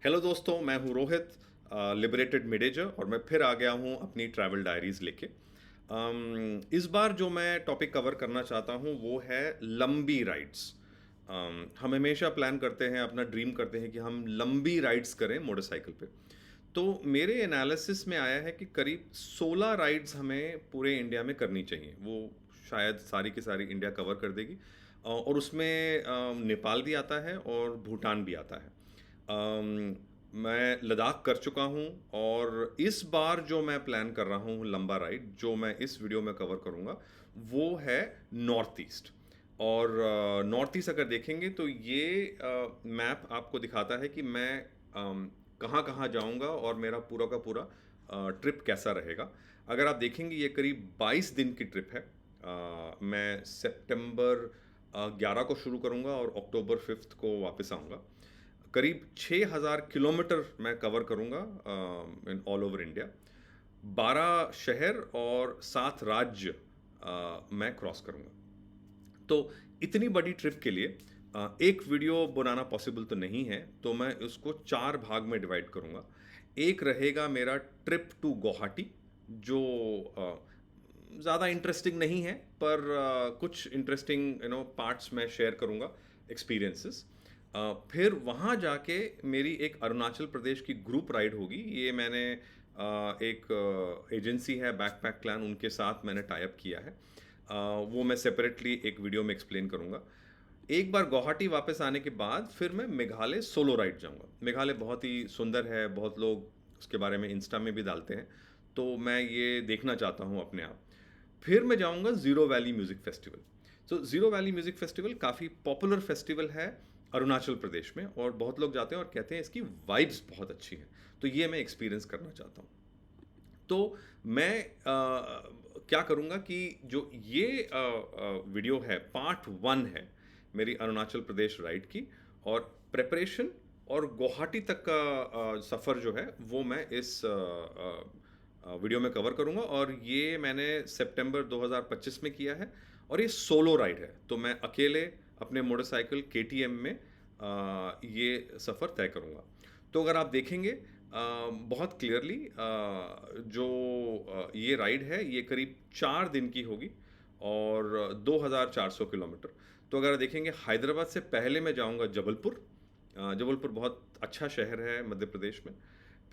Hello दोस्तों, मैं हूँ रोहित, लिबरेटेड मिडेजर, और मैं फिर आ गया हूँ अपनी ट्रैवल डायरीज़ लेके। इस बार जो मैं टॉपिक कवर करना चाहता हूँ वो है लंबी राइड्स। हम हमेशा प्लान करते हैं, अपना ड्रीम करते हैं कि हम लंबी राइड्स करें मोटरसाइकिल पे। तो मेरे एनालिसिस में आया है कि करीब 16 राइड्स हमें पूरे इंडिया में करनी चाहिए। वो शायद सारी की सारी इंडिया कवर कर देगी। और उसमें नेपाल भी आता है और भूटान भी आता है। मैं लद्दाख कर चुका हूँ, और इस बार जो मैं प्लान कर रहा हूँ लंबा राइड जो मैं इस वीडियो में कवर करूँगा वो है नॉर्थ ईस्ट। और नॉर्थ ईस्ट अगर देखेंगे तो ये मैप आपको दिखाता है कि मैं कहाँ कहाँ जाऊँगा और मेरा पूरा का पूरा ट्रिप कैसा रहेगा। अगर आप देखेंगे ये करीब 22 दिन की ट्रिप है। मैं सितंबर 11 को शुरू करूँगा और अक्टूबर 5 को वापस आऊँगा। करीब 6,000 किलोमीटर मैं कवर करूँगा इन ऑल ओवर इंडिया। 12 शहर और 7 राज्य मैं क्रॉस करूँगा। तो इतनी बड़ी ट्रिप के लिए एक वीडियो बनाना पॉसिबल तो नहीं है, तो मैं उसको 4 भाग में डिवाइड करूँगा। एक रहेगा मेरा ट्रिप टू गुवाहाटी, जो ज़्यादा इंटरेस्टिंग नहीं है, पर कुछ इंटरेस्टिंग पार्ट्स मैं शेयर करूँगा, एक्सपीरियंसेस। फिर वहाँ जाके मेरी एक अरुणाचल प्रदेश की ग्रुप राइड होगी। ये मैंने एक एजेंसी है बैकपैक क्लैन, उनके साथ मैंने टाई अप किया है। वो मैं सेपरेटली एक वीडियो में एक्सप्लेन करूँगा। एक बार गुवाहाटी वापस आने के बाद फिर मैं मेघालय सोलो राइड जाऊँगा। मेघालय बहुत ही सुंदर है, बहुत लोग उसके बारे में इंस्टा में भी डालते हैं, तो मैं ये देखना चाहता हूँ अपने आप। फिर मैं जाऊँगा ज़ीरो वैली म्यूज़िक फेस्टिवल। तो ज़ीरो वैली म्यूज़िक फेस्टिवल काफ़ी पॉपुलर फेस्टिवल है अरुणाचल प्रदेश में, और बहुत लोग जाते हैं और कहते हैं इसकी वाइब्स बहुत अच्छी हैं। तो ये मैं एक्सपीरियंस करना चाहता हूँ। तो मैं क्या करूँगा कि जो ये वीडियो है, पार्ट 1 है मेरी अरुणाचल प्रदेश राइड की, और प्रिपरेशन और गुवाहाटी तक का सफ़र जो है वो मैं इस वीडियो में कवर करूँगा। और ये मैंने सितंबर 2025 में किया है, और ये सोलो राइड है, तो मैं अकेले अपने मोटरसाइकिल केटीएम में ये सफ़र तय करूँगा। तो अगर आप देखेंगे बहुत क्लियरली जो ये राइड है ये करीब 4 दिन की होगी, और 2,400 किलोमीटर। तो अगर देखेंगे, हैदराबाद से पहले मैं जाऊंगा जबलपुर। जबलपुर बहुत अच्छा शहर है मध्य प्रदेश में।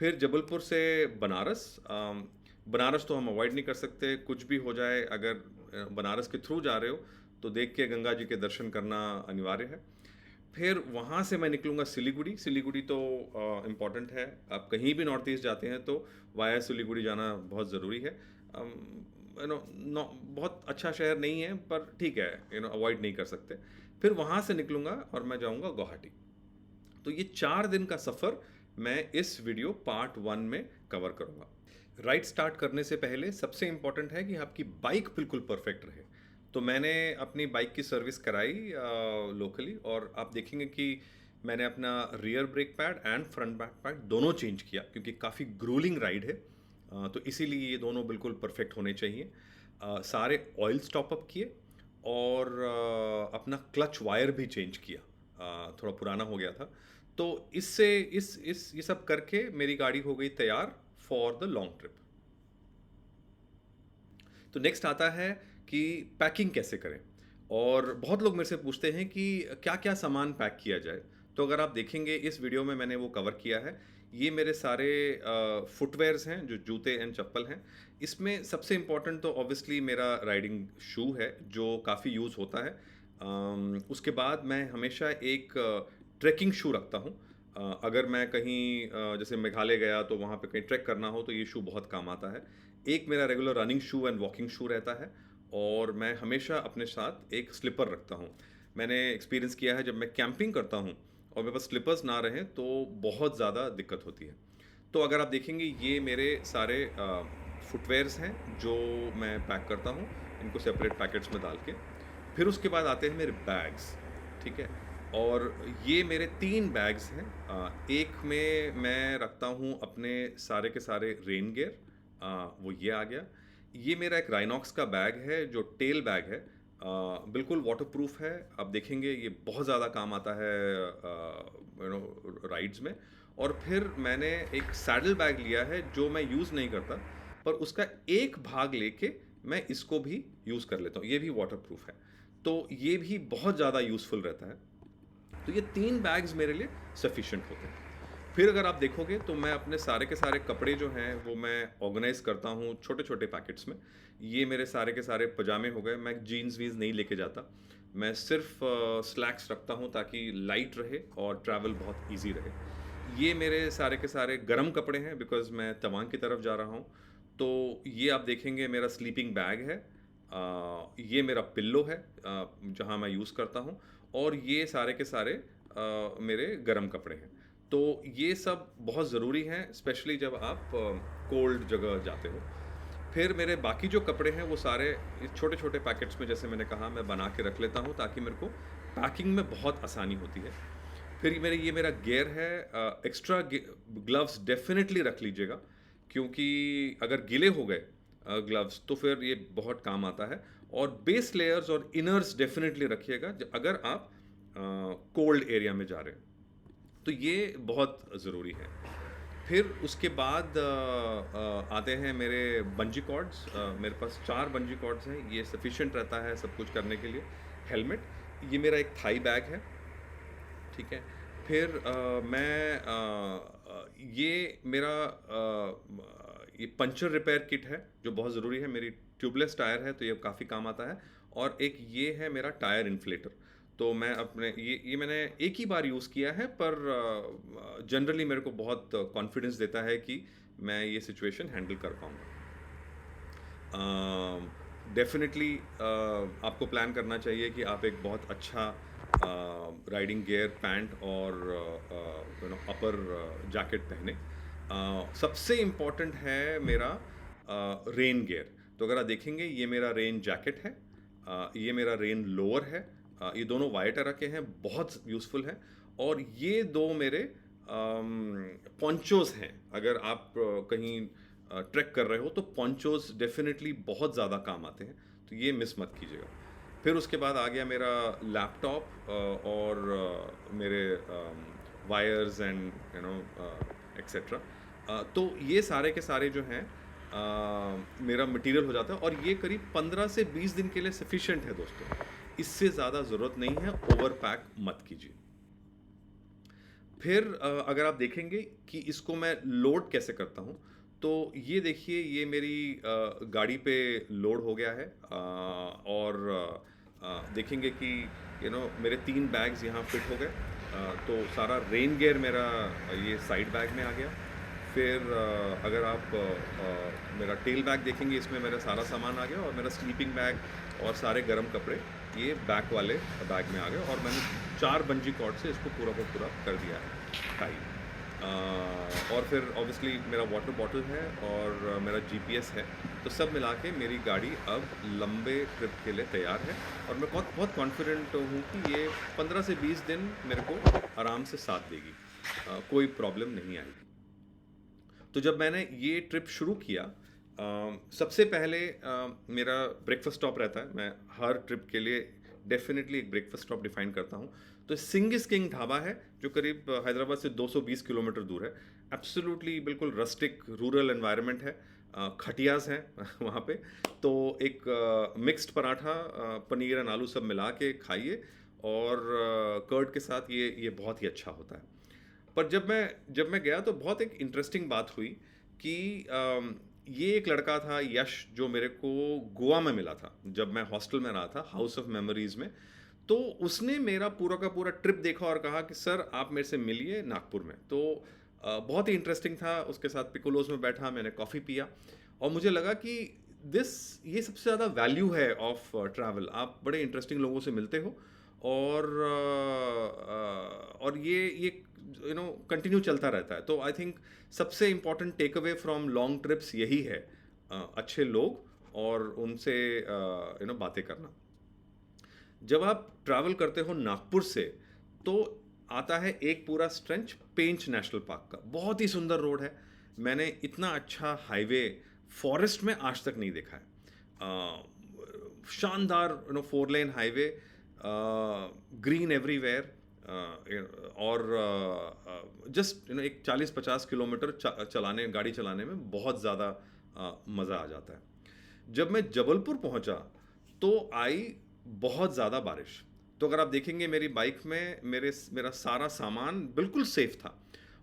फिर जबलपुर से बनारस। बनारस तो हम अवॉइड नहीं कर सकते, कुछ भी हो जाए, अगर बनारस के थ्रू जा रहे हो तो देख के गंगा जी के दर्शन करना अनिवार्य है। फिर वहाँ से मैं निकलूँगा सिलीगुड़ी। सिलीगुड़ी तो इम्पॉर्टेंट है, आप कहीं भी नॉर्थ ईस्ट जाते हैं तो वाया सिलीगुड़ी जाना बहुत ज़रूरी है। बहुत अच्छा शहर नहीं है, पर ठीक है, अवॉइड नहीं कर सकते। फिर वहाँ से निकलूँगा और मैं जाऊँगा गुवाहाटी। तो ये 4 दिन का सफ़र मैं इस वीडियो पार्ट 1 में कवर करूँगा। राइड स्टार्ट करने से पहले सबसे इम्पॉर्टेंट है कि आपकी बाइक बिल्कुल परफेक्ट रहे। तो मैंने अपनी बाइक की सर्विस कराई लोकली, और आप देखेंगे कि मैंने अपना rear brake pad and front back pad दोनों चेंज किया, क्योंकि काफ़ी ग्रूलिंग राइड है। तो इसीलिए ये दोनों बिल्कुल परफेक्ट होने चाहिए। सारे ऑयल स्टॉप अप किए, और अपना क्लच वायर भी चेंज किया, थोड़ा पुराना हो गया था। तो इससे इस ये सब करके मेरी गाड़ी हो गई तैयार फॉर द लॉन्ग ट्रिप। तो नेक्स्ट आता है कि पैकिंग कैसे करें। और बहुत लोग मेरे से पूछते हैं कि क्या क्या सामान पैक किया जाए। तो अगर आप देखेंगे इस वीडियो में मैंने वो कवर किया है। ये मेरे सारे फुटवेयर्स हैं, जो जूते एंड चप्पल हैं। इसमें सबसे इम्पॉर्टेंट तो ऑब्वियसली मेरा राइडिंग शू है, जो काफ़ी यूज़ होता है। उसके बाद मैं हमेशा एक ट्रैकिंग शू रखता हूँ। अगर मैं कहीं जैसे मेघालय गया तो वहाँ पे कहीं ट्रैक करना हो तो ये शू बहुत काम आता है। एक मेरा regular running shoe and walking shoe रहता है, और मैं हमेशा अपने साथ एक स्लीपर रखता हूँ। मैंने एक्सपीरियंस किया है, जब मैं कैंपिंग करता हूँ और मेरे पास स्लीपर्स ना रहें तो बहुत ज़्यादा दिक्कत होती है। तो अगर आप देखेंगे ये मेरे सारे फुटवेयर्स हैं जो मैं पैक करता हूँ, इनको सेपरेट पैकेट्स में डाल के। फिर उसके बाद आते हैं मेरे बैग्स, ठीक है। और ये मेरे 3 बैग्स हैं। एक में मैं रखता हूँ अपने सारे के सारे रेन गेयर, वो ये आ गया। ये मेरा एक राइनॉक्स का बैग है जो टेल बैग है। बिल्कुल वाटरप्रूफ है। आप देखेंगे ये बहुत ज़्यादा काम आता है राइड्स में। और फिर मैंने एक सैडल बैग लिया है जो मैं यूज़ नहीं करता, पर उसका एक भाग लेके मैं इसको भी यूज़ कर लेता हूँ। ये भी वाटरप्रूफ है, तो ये भी बहुत ज़्यादा यूज़फुल रहता है। तो ये 3 बैग्स मेरे लिए सफिशिएंट होते हैं। फिर अगर आप देखोगे तो मैं अपने सारे के सारे कपड़े जो हैं वो मैं ऑर्गेनाइज़ करता हूँ छोटे-छोटे पैकेट्स में। ये मेरे सारे के सारे पजामे हो गए, मैं जीन्स वीन्स नहीं लेके जाता। मैं सिर्फ़ स्लैक्स रखता हूँ ताकि लाइट रहे और ट्रैवल बहुत ईज़ी रहे। ये मेरे सारे के सारे गरम कपड़े हैं बिकॉज़ मैं तवांग की तरफ जा रहा हूँ। तो ये आप देखेंगे मेरा स्लीपिंग बैग है। ये मेरा पिल्लो है जहाँ मैं यूज़ करता हूँ, और ये सारे के सारे मेरे गरम कपड़े हैं। तो ये सब बहुत ज़रूरी हैं, स्पेशली जब आप कोल्ड जगह जाते हो। फिर मेरे बाकी जो कपड़े हैं वो सारे इस छोटे-छोटे पैकेट्स में, जैसे मैंने कहा, मैं बना के रख लेता हूँ ताकि मेरे को पैकिंग में बहुत आसानी होती है। फिर ये मेरा गियर है। एक्स्ट्रा ग्लव्स डेफिनेटली रख लीजिएगा, क्योंकि अगर गीले हो गए ग्लव्स तो फिर ये बहुत काम आता है। और बेस लेयर्स और इनर्स डेफिनेटली रखिएगा अगर आप कोल्ड एरिया में जा रहे हैं, तो ये बहुत ज़रूरी है। फिर उसके बाद आते हैं मेरे बंजी कॉर्ड्स। मेरे पास 4 बंजी कॉर्ड्स हैं, ये सफिशिएंट रहता है सब कुछ करने के लिए। हेलमेट, ये मेरा एक थाई बैग है, ठीक है। फिर ये मेरा ये पंचर रिपेयर किट है जो बहुत ज़रूरी है। मेरी ट्यूबलेस टायर है तो ये काफ़ी काम आता है। और एक ये है मेरा टायर इन्फ्लेटर। तो मैं अपने ये मैंने एक ही बार यूज़ किया है, पर जनरली मेरे को बहुत कॉन्फिडेंस देता है कि मैं ये सिचुएशन हैंडल कर पाऊँगा। डेफिनेटली आपको प्लान करना चाहिए कि आप एक बहुत अच्छा राइडिंग गियर, पैंट और अपर जैकेट पहने। सबसे इम्पोर्टेंट है मेरा रेन गियर। तो अगर आप देखेंगे ये मेरा रेन जैकेट है, ये मेरा रेन लोअर है। ये दोनों वाइट तरह के हैं, बहुत यूज़फुल हैं। और ये दो मेरे पॉन्चोज़ हैं। अगर आप कहीं ट्रैक कर रहे हो तो पॉन्चोज़ डेफिनेटली बहुत ज़्यादा काम आते हैं, तो ये मिस मत कीजिएगा। फिर उसके बाद आ गया मेरा लैपटॉप और मेरे वायर्स एंड एक्सेट्रा। तो ये सारे के सारे जो हैं मेरा मटेरियल हो जाता है, और ये करीब 15 से 20 दिन के लिए सफिशिएंट है दोस्तों। इससे ज़्यादा ज़रूरत नहीं है, ओवर पैक मत कीजिए। फिर अगर आप देखेंगे कि इसको मैं लोड कैसे करता हूँ, तो ये देखिए ये मेरी गाड़ी पे लोड हो गया है। और देखेंगे कि मेरे 3 बैग्स यहाँ फिट हो गए। तो सारा रेन गियर मेरा ये साइड बैग में आ गया। फिर अगर आप मेरा टेल बैग देखेंगे, इसमें मेरा सारा सामान आ गया, और मेरा स्लीपिंग बैग और सारे गर्म कपड़े ये बैक वाले बैग में आ गए। और मैंने 4 बंजी कॉर्ड से इसको पूरा का पूरा कर दिया है टाई। और फिर ऑब्वियसली मेरा वाटर बॉटल है और मेरा जीपीएस है। तो सब मिला के मेरी गाड़ी अब लंबे ट्रिप के लिए तैयार है, और मैं बहुत बहुत कॉन्फिडेंट हूँ कि ये 15 से 20 दिन मेरे को आराम से साथ देगी, कोई प्रॉब्लम नहीं आएगी। तो जब मैंने ये ट्रिप शुरू किया, सबसे पहले मेरा ब्रेकफास्ट स्टॉप रहता है। मैं हर ट्रिप के लिए डेफिनेटली एक ब्रेकफास्ट स्टॉप डिफाइन करता हूँ। तो सिंगिस किंग ढाबा है जो करीब हैदराबाद से 220 किलोमीटर दूर है। एब्सोल्युटली बिल्कुल रस्टिक रूरल एनवायरनमेंट है। खटियास हैं वहाँ पे। तो एक मिक्स्ड पराठा, पनीर एंड आलू सब मिला के खाइए, और कर्ड के साथ ये बहुत ही अच्छा होता है। पर जब मैं गया तो बहुत एक इंटरेस्टिंग बात हुई कि ये एक लड़का था यश, जो मेरे को गोवा में मिला था जब मैं हॉस्टल में रहा था, हाउस ऑफ मेमोरीज में। तो उसने मेरा पूरा का पूरा ट्रिप देखा और कहा कि सर आप मेरे से मिलिए नागपुर में। तो बहुत ही इंटरेस्टिंग था। उसके साथ पिकोलोस में बैठा, मैंने कॉफ़ी पिया, और मुझे लगा कि ये सबसे ज़्यादा वैल्यू है ऑफ ट्रैवल। आप बड़े इंटरेस्टिंग लोगों से मिलते हो, और ये कंटिन्यू चलता रहता है। तो आई थिंक सबसे important take away from long trips यही है, अच्छे लोग और उनसे बातें करना। जब आप ट्रैवल करते हो नागपुर से, तो आता है एक पूरा स्ट्रेच पेंच नेशनल पार्क का। बहुत ही सुंदर रोड है। मैंने इतना अच्छा हाईवे फॉरेस्ट में आज तक नहीं देखा है। शानदार 4 लेन हाईवे, ग्रीन एवरीवेयर, और जस्ट एक 40-50 किलोमीटर चलाने गाड़ी चलाने में बहुत ज़्यादा मज़ा आ जाता है। जब मैं जबलपुर पहुंचा तो आई बहुत ज़्यादा बारिश। तो अगर आप देखेंगे मेरी बाइक में मेरा सारा सामान बिल्कुल सेफ था,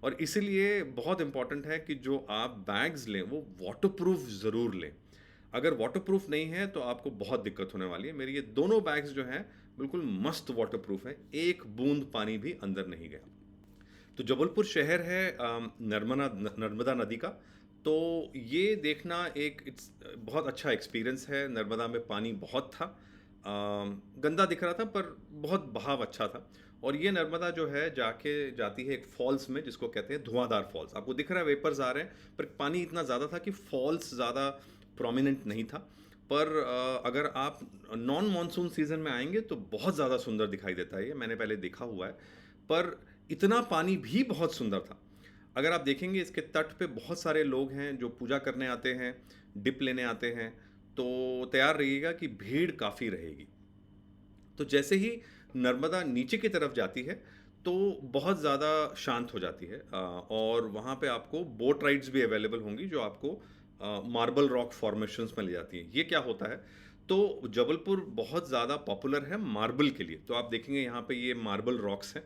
और इसीलिए बहुत इम्पॉर्टेंट है कि जो आप बैग्स लें वो वाटरप्रूफ ज़रूर लें। अगर वाटरप्रूफ नहीं है तो आपको बहुत दिक्कत होने वाली है। मेरे ये दोनों बैग्स जो हैं बिल्कुल मस्त वाटरप्रूफ हैं, एक बूंद पानी भी अंदर नहीं गया। तो जबलपुर शहर है नर्मदा नदी का। तो ये देखना एक इट्स बहुत अच्छा एक्सपीरियंस है। नर्मदा में पानी बहुत था, गंदा दिख रहा था पर बहुत बहाव अच्छा था। और ये नर्मदा जो है जाके जाती है एक फॉल्स में जिसको कहते हैं धुआंधार फॉल्स। आपको दिख रहा है वेपर्स आ रहे हैं, पर पानी इतना ज़्यादा था कि फॉल्स ज़्यादा प्रोमिनेंट नहीं था। पर अगर आप नॉन मानसून सीजन में आएंगे तो बहुत ज़्यादा सुंदर दिखाई देता है। ये मैंने पहले देखा हुआ है, पर इतना पानी भी बहुत सुंदर था। अगर आप देखेंगे इसके तट पे बहुत सारे लोग हैं जो पूजा करने आते हैं, डिप लेने आते हैं, तो तैयार रहिएगा कि भीड़ काफ़ी रहेगी। तो जैसे ही नर्मदा नीचे की तरफ जाती है तो बहुत ज़्यादा शांत हो जाती है, और वहाँ पे आपको बोट राइड्स भी अवेलेबल होंगी जो आपको मार्बल रॉक फॉर्मेशंस में ले जाती हैं। ये क्या होता है, तो जबलपुर बहुत ज़्यादा पॉपुलर है मार्बल के लिए। तो आप देखेंगे यहाँ पे ये मार्बल रॉक्स हैं,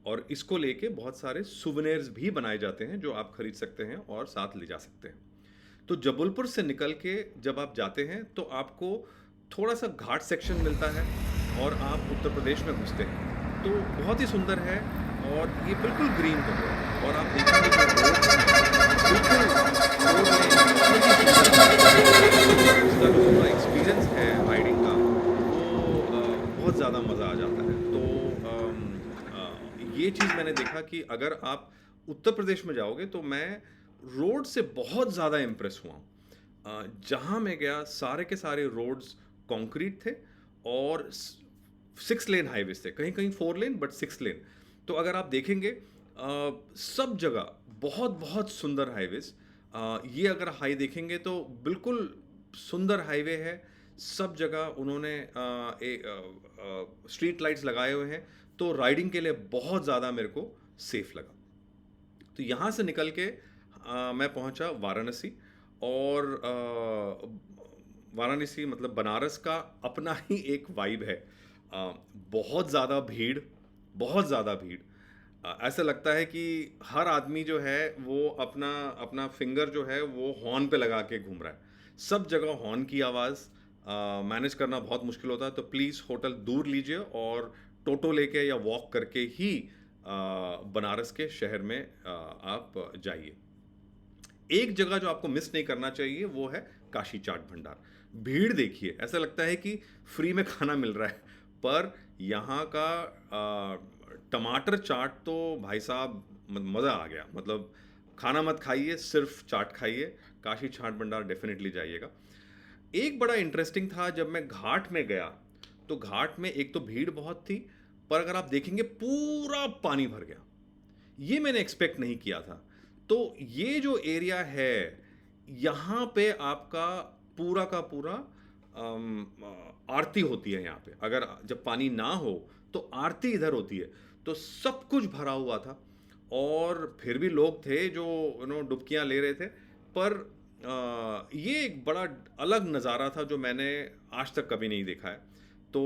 और इसको लेके बहुत सारे सुवेनिर्स भी बनाए जाते हैं जो आप खरीद सकते हैं और साथ ले जा सकते हैं। तो जबलपुर से निकल के जब आप जाते हैं तो आपको थोड़ा सा घाट सेक्शन मिलता है और आप उत्तर प्रदेश में घुसते हैं। तो बहुत ही सुंदर है, और ये बिल्कुल ग्रीन हो गया, और आप देखेंगे जो रोड है बिल्कुल रोड में इसका जो पूरा एक्सपीरियंस है राइडिंग का वो बहुत ज़्यादा मज़ा आ जाता है। तो ये चीज़ मैंने देखा कि अगर आप उत्तर प्रदेश में जाओगे तो मैं रोड से बहुत ज़्यादा इम्प्रेस हुआ हूँ। जहाँ मैं गया सारे के सारे रोड्स कंक्रीट थे, और 6 लेन हाईवेज थे, कहीं कहीं 4 लेन बट 6 लेन। तो अगर आप देखेंगे सब जगह बहुत बहुत सुंदर हाईवेज। ये अगर हाई देखेंगे तो बिल्कुल सुंदर हाईवे है। सब जगह उन्होंने स्ट्रीट लाइट्स लगाए हुए हैं, तो राइडिंग के लिए बहुत ज़्यादा मेरे को सेफ लगा। तो यहाँ से निकल के मैं पहुँचा वाराणसी, और वाराणसी मतलब बनारस का अपना ही एक वाइब है। बहुत ज़्यादा भीड़, बहुत ज़्यादा भीड़। ऐसा लगता है कि हर आदमी जो है वो अपना अपना फिंगर जो है वो हॉर्न पे लगा के घूम रहा है। सब जगह हॉर्न की आवाज़ मैनेज करना बहुत मुश्किल होता है। तो प्लीज़ होटल दूर लीजिए और टोटो लेके या वॉक करके ही बनारस के शहर में आप जाइए। एक जगह जो आपको मिस नहीं करना चाहिए वो है काशी चाट भंडार। भीड़ देखिए, ऐसा लगता है कि फ्री में खाना मिल रहा है, पर यहाँ का टमाटर चाट तो भाई साहब मज़ा आ गया। मतलब खाना मत खाइए, सिर्फ चाट खाइए। काशी चाट भंडार डेफिनेटली जाइएगा। एक बड़ा इंटरेस्टिंग था जब मैं घाट में गया, तो घाट में एक तो भीड़ बहुत थी, पर अगर आप देखेंगे पूरा पानी भर गया। ये मैंने एक्सपेक्ट नहीं किया था। तो ये जो एरिया है यहाँ पे आपका पूरा का पूरा आरती होती है यहाँ पे। अगर जब पानी ना हो तो आरती इधर होती है। तो सब कुछ भरा हुआ था, और फिर भी लोग थे जो डुबकियाँ ले रहे थे। पर ये एक बड़ा अलग नज़ारा था जो मैंने आज तक कभी नहीं देखा है। तो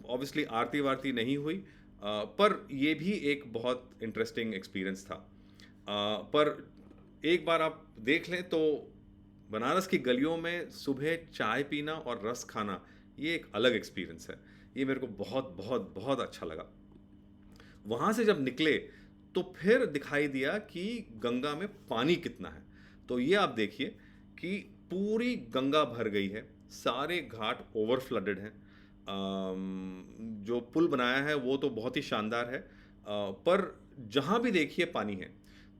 ऑब्वियसली आरती वारती नहीं हुई, पर ये भी एक बहुत इंटरेस्टिंग एक्सपीरियंस था। पर एक बार आप देख लें तो बनारस की गलियों में सुबह चाय पीना और रस खाना ये एक अलग एक्सपीरियंस है। ये मेरे को बहुत बहुत बहुत अच्छा लगा। वहाँ से जब निकले तो फिर दिखाई दिया कि गंगा में पानी कितना है। तो ये आप देखिए कि पूरी गंगा भर गई है, सारे घाट ओवर फ्लडेड हैं। जो पुल बनाया है वो तो बहुत ही शानदार है, पर जहाँ भी देखिए पानी है।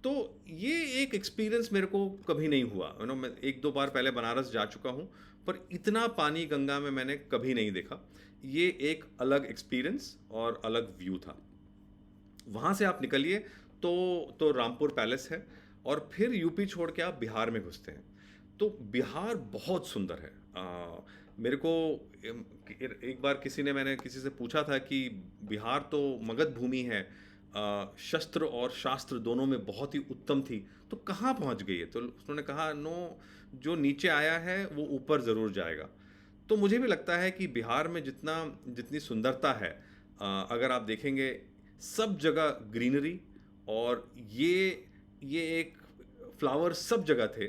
तो ये एक एक्सपीरियंस मेरे को कभी नहीं हुआ। मैं 1-2 बार पहले बनारस जा चुका हूँ, पर इतना पानी गंगा में मैंने कभी नहीं देखा। ये एक अलग एक्सपीरियंस और अलग व्यू था। वहाँ से आप निकलिए तो रामपुर पैलेस है, और फिर यूपी छोड़ के आप बिहार में घुसते हैं। तो बिहार बहुत सुंदर है। मेरे को एक बार मैंने किसी से पूछा था कि बिहार तो मगध भूमि है, शस्त्र और शास्त्र दोनों में बहुत ही उत्तम थी, तो कहाँ पहुँच गई है? तो उन्होंने कहा, नो, जो नीचे आया है वो ऊपर ज़रूर जाएगा। तो मुझे भी लगता है कि बिहार में जितनी सुंदरता है, अगर आप देखेंगे सब जगह ग्रीनरी, और ये एक फ्लावर सब जगह थे,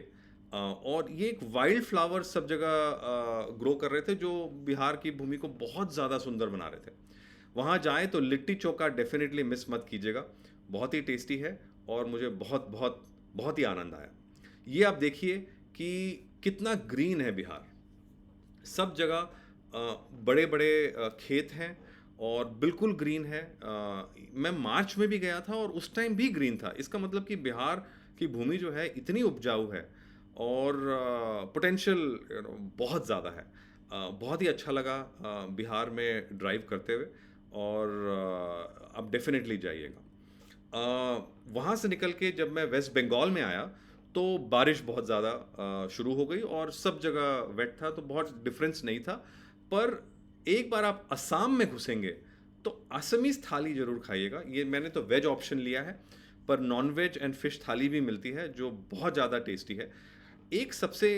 और ये एक वाइल्ड फ्लावर सब जगह ग्रो कर रहे थे, जो बिहार की भूमि को बहुत ज़्यादा सुंदर बना रहे थे। वहाँ जाएं तो लिट्टी चोखा डेफिनेटली मिस मत कीजिएगा, बहुत ही टेस्टी है, और मुझे बहुत बहुत बहुत ही आनंद आया। ये आप देखिए कि कितना ग्रीन है बिहार, सब जगह बड़े बड़े खेत हैं और बिल्कुल ग्रीन है। मैं मार्च में भी गया था और उस टाइम भी ग्रीन था। इसका मतलब कि बिहार की भूमि जो है इतनी उपजाऊ है, और पोटेंशियल बहुत ज़्यादा है। बहुत ही अच्छा लगा बिहार में ड्राइव करते हुए, और आप डेफिनेटली जाइएगा। वहाँ से निकल के जब मैं वेस्ट बंगाल में आया, तो बारिश बहुत ज़्यादा शुरू हो गई और सब जगह वेट था, तो बहुत डिफरेंस नहीं था। पर एक बार आप असम में घुसेंगे तो असमीज़ थाली ज़रूर खाइएगा। ये मैंने तो वेज ऑप्शन लिया है, पर नॉन वेज एंड फिश थाली भी मिलती है जो बहुत ज़्यादा टेस्टी है। एक सबसे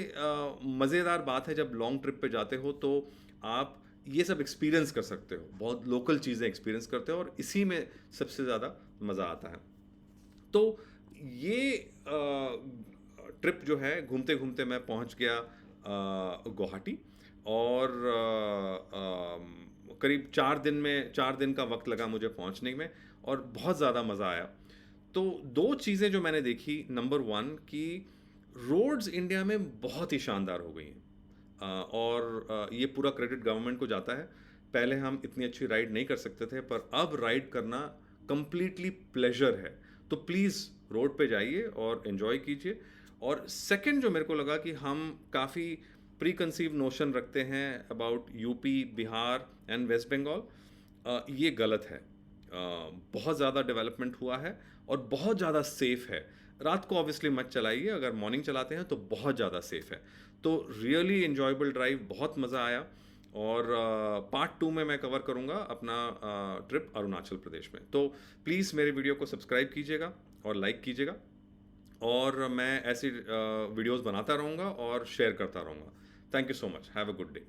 मज़ेदार बात है, जब लॉन्ग ट्रिप पे जाते हो तो आप ये सब एक्सपीरियंस कर सकते हो, बहुत लोकल चीज़ें एक्सपीरियंस करते हो, और इसी में सबसे ज़्यादा मज़ा आता है। तो ये ट्रिप जो है, घूमते घूमते मैं पहुंच गया गुवाहाटी, और करीब 4 दिन का वक्त लगा मुझे पहुंचने में, और बहुत ज़्यादा मज़ा आया। तो दो चीज़ें जो मैंने देखी, नंबर वन कि रोड्स इंडिया में बहुत ही शानदार हो गई हैं, और ये पूरा क्रेडिट गवर्नमेंट को जाता है। पहले हम इतनी अच्छी राइड नहीं कर सकते थे, पर अब राइड करना कंप्लीटली प्लेजर है। तो प्लीज़ रोड पे जाइए और एंजॉय कीजिए। और सेकंड जो मेरे को लगा कि हम काफ़ी प्री कंसीव नोशन रखते हैं about UP, Bihar and West Bengal, ये गलत है। बहुत ज़्यादा डेवलपमेंट हुआ है और बहुत ज़्यादा सेफ़ है। रात को ऑब्वियसली मत चलाइए, अगर मॉर्निंग चलाते हैं तो बहुत ज़्यादा सेफ़ है। तो रियली इन्जॉयबल ड्राइव, बहुत मज़ा आया। और पार्ट 2 में मैं कवर करूँगा अपना ट्रिप अरुणाचल प्रदेश में। तो प्लीज़ मेरे वीडियो को सब्सक्राइब कीजिएगा और लाइक कीजिएगा, और मैं ऐसी वीडियोस बनाता रहूँगा और शेयर करता रहूँगा। Thank you so much, have a good day.